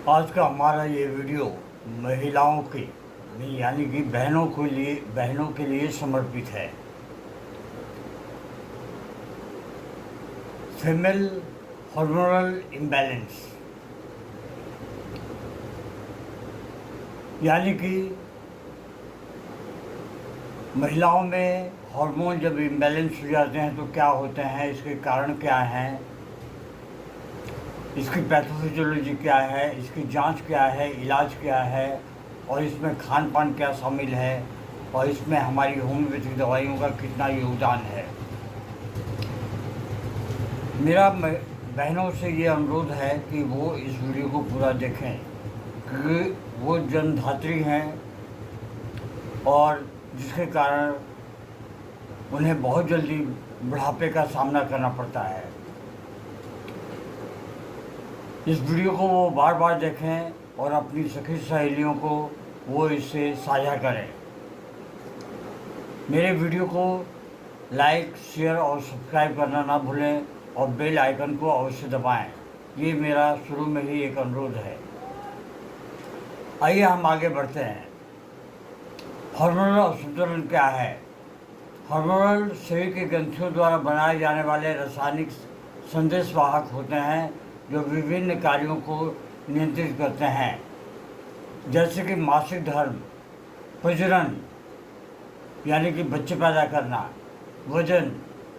आज का हमारा ये वीडियो महिलाओं के यानी कि बहनों के लिए समर्पित है। फीमेल हार्मोनल इम्बैलेंस यानी कि महिलाओं में हार्मोन जब इम्बैलेंस हो जाते हैं तो क्या होते हैं, इसके कारण क्या हैं, इसकी पैथोफिजियोलॉजी क्या है, इसकी जांच क्या है, इलाज क्या है और इसमें खान पान क्या शामिल है और इसमें हमारी होम्योपैथिक दवाइयों का कितना योगदान है। मेरा बहनों से ये अनुरोध है कि वो इस वीडियो को पूरा देखें क्योंकि वो जन्मधात्री हैं और जिसके कारण उन्हें बहुत जल्दी बुढ़ापे का सामना करना पड़ता है। इस वीडियो को वो बार बार देखें और अपनी सखी सहेलियों को वो इससे साझा करें। मेरे वीडियो को लाइक, शेयर और सब्सक्राइब करना ना भूलें और बेल आइकन को अवश्य दबाएं। ये मेरा शुरू में ही एक अनुरोध है। आइए हम आगे बढ़ते हैं। हार्मोनल असंतुलन क्या है? हार्मोनल शरीर की ग्रंथियों द्वारा बनाए जाने वाले रासायनिक संदेशवाहक होते हैं जो विभिन्न कार्यों को नियंत्रित करते हैं, जैसे कि मासिक धर्म, प्रजनन यानी कि बच्चे पैदा करना, वजन,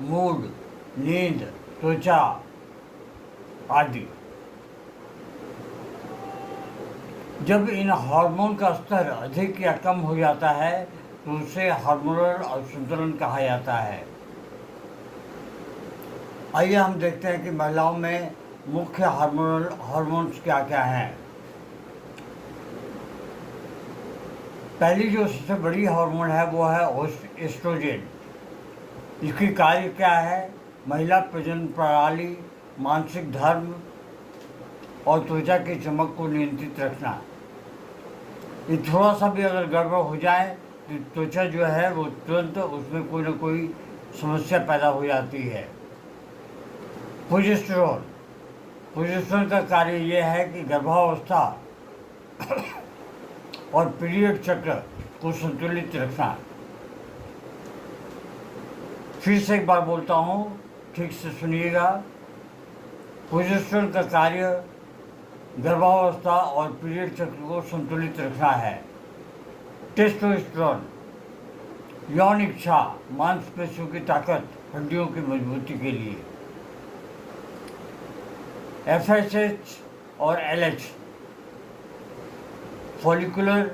मूड, नींद, त्वचा आदि। जब इन हार्मोन का स्तर अधिक या कम हो जाता है तो उसे हार्मोनल असंतुलन कहा जाता है। आइए हम देखते हैं कि महिलाओं में मुख्य हार्मोन्स क्या क्या हैं। पहली जो सबसे बड़ी हार्मोन है वो है एस्ट्रोजन। इसकी कार्य क्या है? महिला प्रजनन प्रणाली, मानसिक धर्म और त्वचा की चमक को नियंत्रित रखना। ये थोड़ा सा भी अगर गड़बड़ हो जाए तो त्वचा जो है वो तुरंत उसमें कोई ना कोई समस्या पैदा हो जाती है। प्रोजेस्टेरोन का कार्य ये है कि गर्भावस्था और पीरियड चक्र को संतुलित रखना। फिर से एक बार बोलता हूँ, ठीक से सुनिएगा। प्रोजेस्टेरोन का कार्य गर्भावस्था और पीरियड चक्र को संतुलित रखना है। टेस्टोस्टेरोन यौन इच्छा, मांसपेशियों की ताकत, हड्डियों की मजबूती के लिए। FSH और LH फॉलिकुलर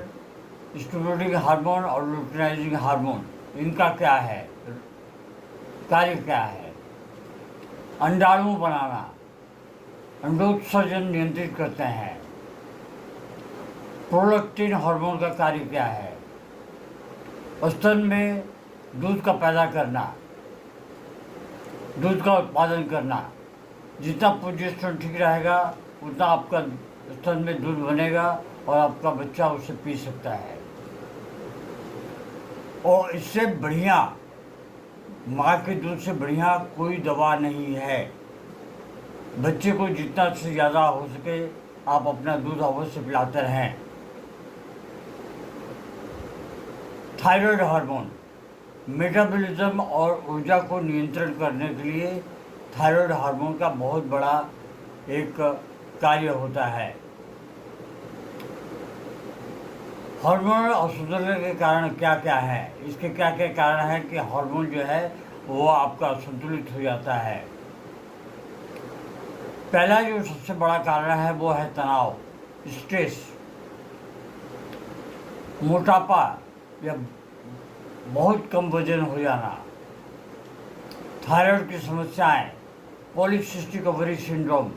स्टिमुलेटिंग हार्मोन और लुटिनाइजिंग हार्मोन, इनका क्या है कार्य? क्या है? अंडाणु बनाना, अंडोत्सर्जन नियंत्रित करते हैं। प्रोलैक्टिन हार्मोन का कार्य क्या है? स्तन में दूध का पैदा करना, दूध का उत्पादन करना। जितना प्रोजेस्टेरोन ठीक रहेगा उतना आपका स्तन में दूध बनेगा और आपका बच्चा उसे पी सकता है। और इससे बढ़िया, माँ के दूध से बढ़िया कोई दवा नहीं है। बच्चे को जितना से ज़्यादा हो सके आप अपना दूध अवश्य पिलाते रहें। थायराइड हार्मोन मेटाबॉलिज्म और ऊर्जा को नियंत्रण करने के लिए थायराइड हार्मोन का बहुत बड़ा एक कार्य होता है। हार्मोनल असंतुलन के कारण क्या क्या है? इसके क्या क्या कारण है कि हार्मोन जो है वो आपका संतुलित हो जाता है। पहला जो सबसे बड़ा कारण है वो है तनाव, स्ट्रेस, मोटापा या बहुत कम वजन हो जाना, थायराइड की समस्याएं, polycystic ovary syndrome,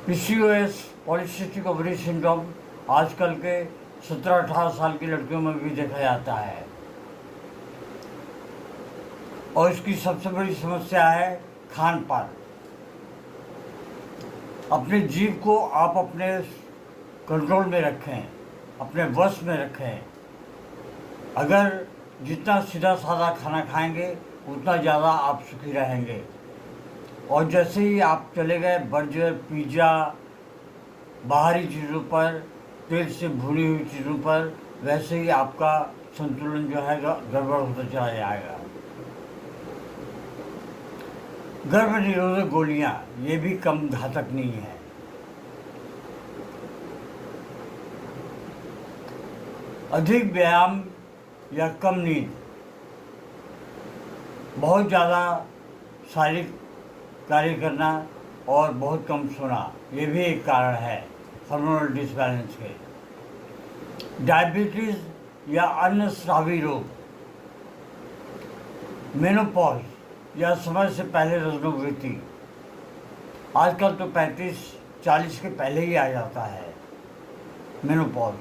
PCOS, polycystic ovary syndrome आजकल के 17-18 साल की लड़कियों में भी देखा जाता है। और इसकी सबसे बड़ी समस्या है खान पान। अपने जीभ को आप अपने कंट्रोल में रखें, अपने वश में रखें। अगर जितना सीधा साधा खाना खाएंगे उतना ज़्यादा आप सुखी रहेंगे। और जैसे ही आप चले गए बर्गर, पिज़्ज़ा बाहरी चीज़ों पर, तेल से भुनी हुई चीज़ों पर, वैसे ही आपका संतुलन जो है गड़बड़ होता चला जाएगा। गर्भ निरोधक गोलियां ये भी कम घातक नहीं है। अधिक व्यायाम या कम नींद, बहुत ज़्यादा शारीरिक कार्य करना और बहुत कम सोना, ये भी एक कारण है हार्मोनल डिसबैलेंस के। डायबिटीज़ या अन्य स्रावी रोग, मेनोपॉज या समय से पहले रजोवृत्ति, आजकल तो 35-40 के पहले ही आ जाता है मेनोपॉज,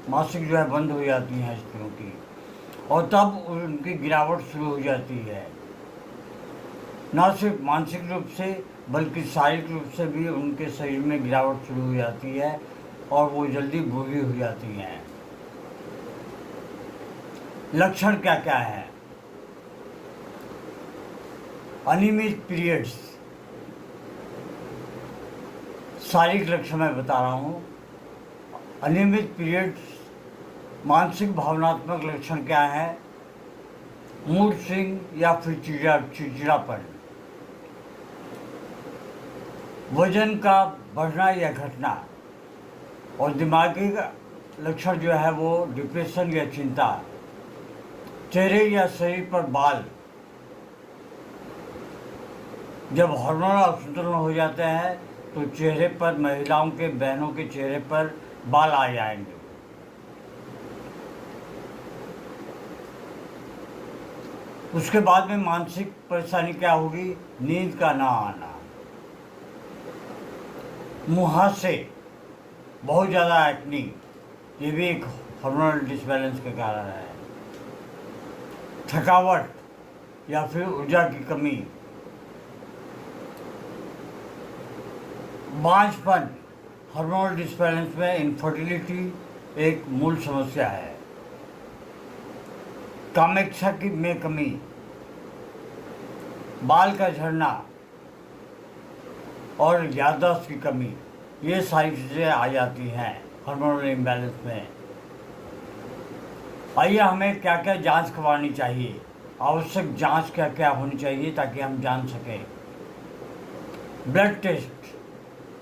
मासिक जो है बंद हो जाती हैं स्त्रियों की, और तब उनकी गिरावट शुरू हो जाती है। न सिर्फ मानसिक रूप से बल्कि शारीरिक रूप से भी उनके शरीर में गिरावट शुरू हो जाती है और वो जल्दी बूढ़ी हो जाती हैं। लक्षण क्या क्या है? अनियमित पीरियड्स, शारीरिक लक्षण मैं बता रहा हूँ। अनियमित पीरियड्स, मानसिक भावनात्मक लक्षण क्या है? मूड स्विंग या फिर चिड़चिड़ापन, वजन का बढ़ना या घटना, और दिमागी लक्षण जो है वो डिप्रेशन या चिंता। चेहरे या शरीर पर बाल, जब हार्मोनल असंतुलन हो जाते हैं तो चेहरे पर, महिलाओं के, बहनों के चेहरे पर बाल आ जाएंगे। उसके बाद में मानसिक परेशानी क्या होगी? नींद का ना आना, मुहासे, बहुत ज़्यादा एक्नी, ये भी एक हार्मोनल डिसबैलेंस के कारण है। थकावट या फिर ऊर्जा की कमी, बांझपन, हार्मोनल डिसबैलेंस में इनफर्टिलिटी एक मूल समस्या है। कामेक्षा की में कमी, बाल का झड़ना और याददाश्त की कमी, ये सारी चीज़ें आ जाती हैं हार्मोनल इम्बैलेंस में। आइए हमें क्या क्या जांच करवानी चाहिए, आवश्यक जांच क्या क्या होनी चाहिए ताकि हम जान सकें। Blood test,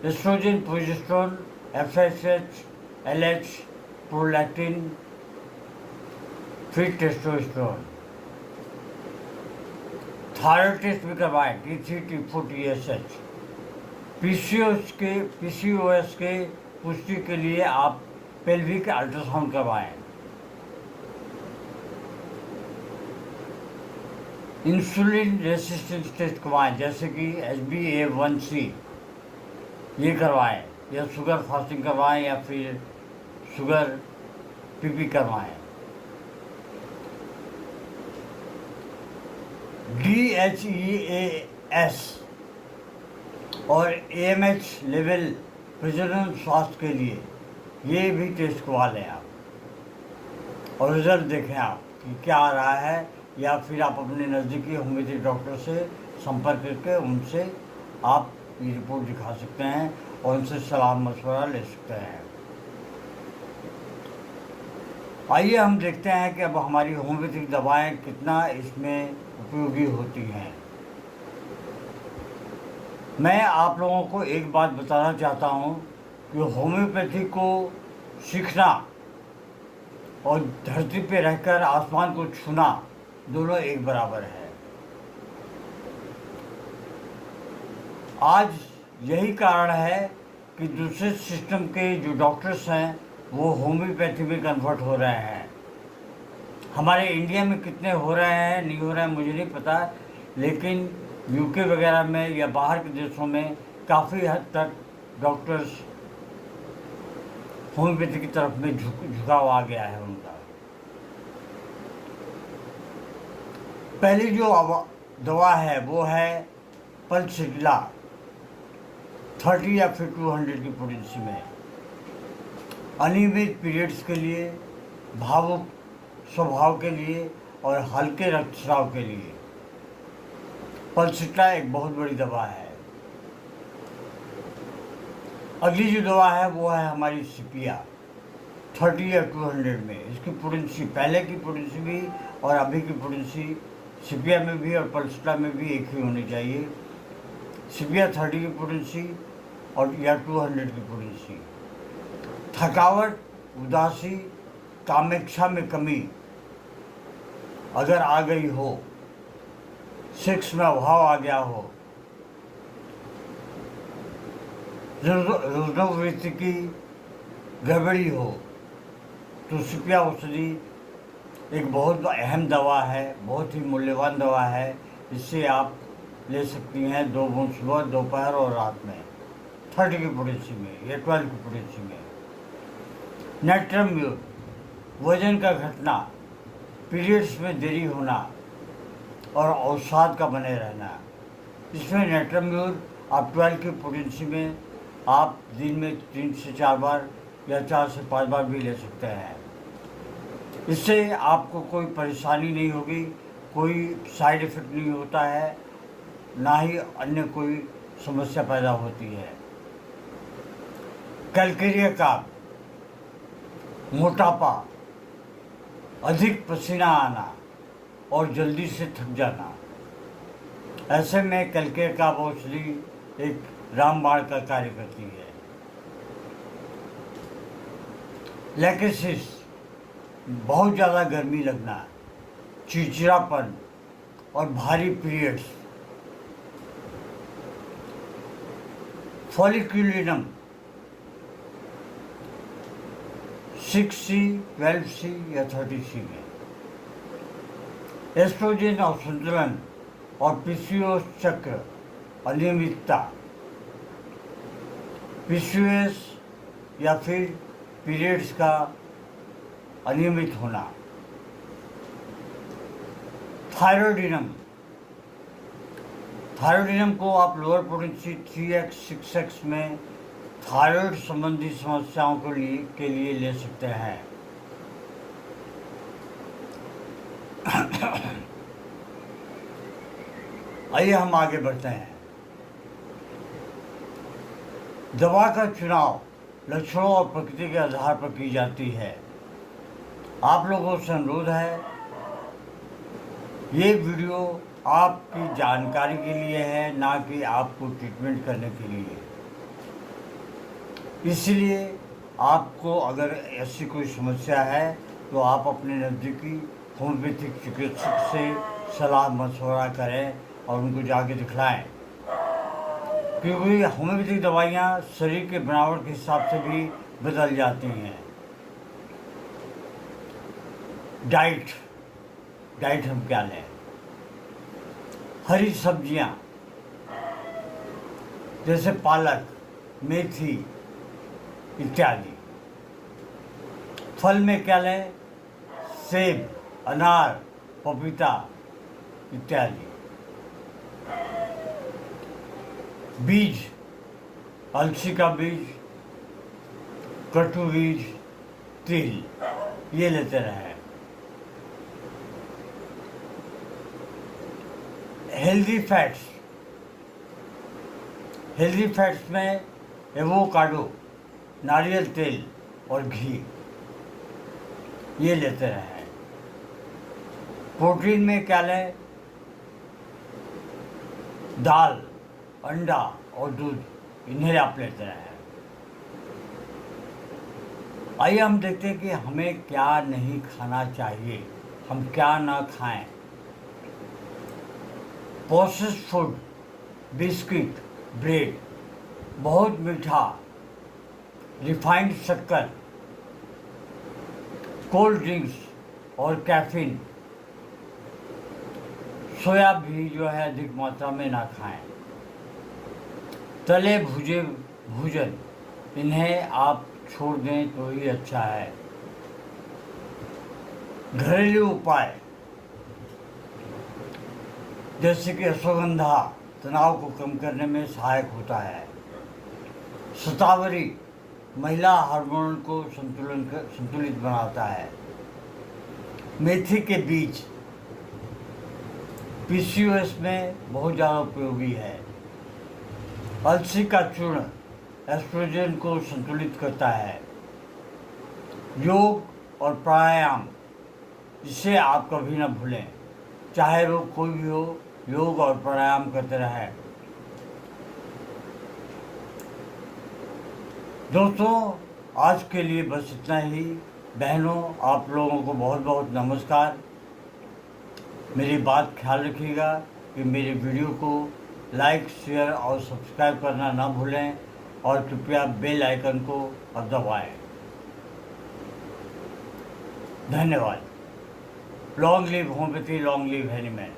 estrogen, progesterone, FSH, LH, prolactin, फिर टेस्टोस्टेरोन। थायराइड टेस्ट भी करवाएं, T3, T4, TSH। PCOS के पुष्टि के लिए आप पेल्विक अल्ट्रासाउंड करवाएं। इंसुलिन रेसिस्टेंस टेस्ट करवाएं, जैसे कि HbA1c, ये करवाएं, या शुगर फास्टिंग करवाएं, या फिर शुगर PP करवाएं। DHEAS और AMH लेवल प्रजनन स्वास्थ्य के लिए ये भी टेस्ट करवा लें आप, और रिजल्ट देखें आप कि क्या आ रहा है, या फिर आप अपने नज़दीकी होम्योपैथिक डॉक्टर से संपर्क करके उनसे आप ये रिपोर्ट दिखा सकते हैं और उनसे सलाह मशवरा ले सकते हैं। आइए हम देखते हैं कि अब हमारी होम्योपैथिक दवाएं कितना इसमें उपयोगी होती हैं। मैं आप लोगों को एक बात बताना चाहता हूं कि होम्योपैथी को सीखना और धरती पे रहकर आसमान को छूना दोनों एक बराबर है। आज यही कारण है कि दूसरे सिस्टम के जो डॉक्टर्स हैं वो होम्योपैथी में कन्वर्ट हो रहे हैं। हमारे इंडिया में कितने हो रहे हैं नहीं हो रहे हैं मुझे नहीं पता, लेकिन यूके वगैरह में या बाहर के देशों में काफ़ी हद तक डॉक्टर्स होम्योपैथी की तरफ में झुकाव आ गया है उनका। पहली जो दवा है वो है पल्सिटिला, 30 या फिर 200 की पोटेंसी में, अनियमित पीरियड्स के लिए, भावुक स्वभाव के लिए और हल्के रक्तस्राव के लिए। पल्सिटिला एक बहुत बड़ी दवा है। अगली जो दवा है वो है हमारी सिपिया 30 या 200 में। इसकी पोटेंसी, पहले की पोटेंसी भी और अभी की पोटेंसी सिपिया में भी और पल्सटा में भी एक ही होनी चाहिए। सिपिया 30 की पोटेंसी और या 200 की पोटेंसी। थकावट, उदासी, कामेच्छा में कमी अगर आ गई हो, सेक्स में अभाव आ गया हो, रोजोवृत्ति की गड़बड़ी हो, तो सिपिया औषधि एक बहुत अहम दवा है, बहुत ही मूल्यवान दवा है। इससे आप ले सकती हैं 2 बूंद सुबह, दोपहर और रात में 30 की पोटेंसी में या 12 की पोटेंसी में। नेट्रम्यूर, वजन का घटना, पीरियड्स में देरी होना और अवसाद का बने रहना। इसमें नेट्रम्यूर आप 12 की पोटेंसी में आप दिन में 3 से 4 बार या 4 से 5 बार भी ले सकते हैं। इससे आपको कोई परेशानी नहीं होगी, कोई साइड इफ़ेक्ट नहीं होता है, ना ही अन्य कोई समस्या पैदा होती है। कैलकेरिया काप, मोटापा, अधिक पसीना आना और जल्दी से थक जाना, ऐसे में कैलकेरिया काप औषधि एक रामबाण का कार्य करती है। लैकेसिस, बहुत ज़्यादा गर्मी लगना, चिड़चिड़ापन और भारी पीरियड्स। फॉलिक्यूलिनम 6C, 12C या 30C में। एस्ट्रोजन असंतुलन और पीसीओएस चक्र अनियमितता, पीसीओएस या फिर पीरियड्स का अनियमित होना। थायरोइडिनम, थायरोइडिनम को आप लोअर पोटेंसी 3x 6x में थायराइड संबंधी समस्याओं के लिए ले सकते हैं। आइए हम आगे बढ़ते हैं। दवा का चुनाव लक्षणों और प्रकृति के आधार पर की जाती है। आप लोगों से अनुरोध है, ये वीडियो आपकी जानकारी के लिए है, ना कि आपको ट्रीटमेंट करने के लिए। इसलिए आपको अगर ऐसी कोई समस्या है तो आप अपने नज़दीकी होम्योपैथिक चिकित्सक से सलाह मशवरा करें और उनको जाके दिखलाएं, क्योंकि होम्योपैथिक दवाइयाँ शरीर के बनावट के हिसाब से भी बदल जाती हैं। डाइट हम क्या लें? हरी सब्जियाँ जैसे पालक, मेथी इत्यादि। फल में क्या लें? सेब, अनार, पपीता इत्यादि। बीज, अलसी का बीज, कटु बीज, तिल, ये लेते रहें। हेल्दी फैट्स में एवोकाडो, नारियल तेल और घी, ये लेते रहें। प्रोटीन में क्या लें? दाल, अंडा और दूध, इन्हें आप लेते रहें। आइए हम देखते हैं कि हमें क्या नहीं खाना चाहिए, हम क्या ना खाएं। प्रोसेस्ड फूड, बिस्किट, ब्रेड, बहुत मीठा, रिफाइंड शक्कर, कोल्ड ड्रिंक्स और कैफीन, सोया भी जो है अधिक मात्रा में ना खाएं। तले भुजे भोजन, इन्हें आप छोड़ दें तो ही अच्छा है। घरेलू उपाय जैसे कि अश्वगंधा तनाव को कम करने में सहायक होता है। शतावरी महिला हार्मोन को संतुलित बनाता है। मेथी के बीज पीसीओएस में बहुत ज़्यादा उपयोगी है। अलसी का चूर्ण एस्ट्रोजन को संतुलित करता है। योग और प्राणायाम, इसे आप कभी ना भूलें, चाहे वो कोई भी हो, योग और प्राणायाम करते रहें। दोस्तों, आज के लिए बस इतना ही। बहनों, आप लोगों को बहुत बहुत नमस्कार। मेरी बात ख्याल रखिएगा कि मेरे वीडियो को लाइक, शेयर और सब्सक्राइब करना ना भूलें और कृपया बेल आइकन को दबाएं। धन्यवाद। Long live homeopathy, long live Hahnemann.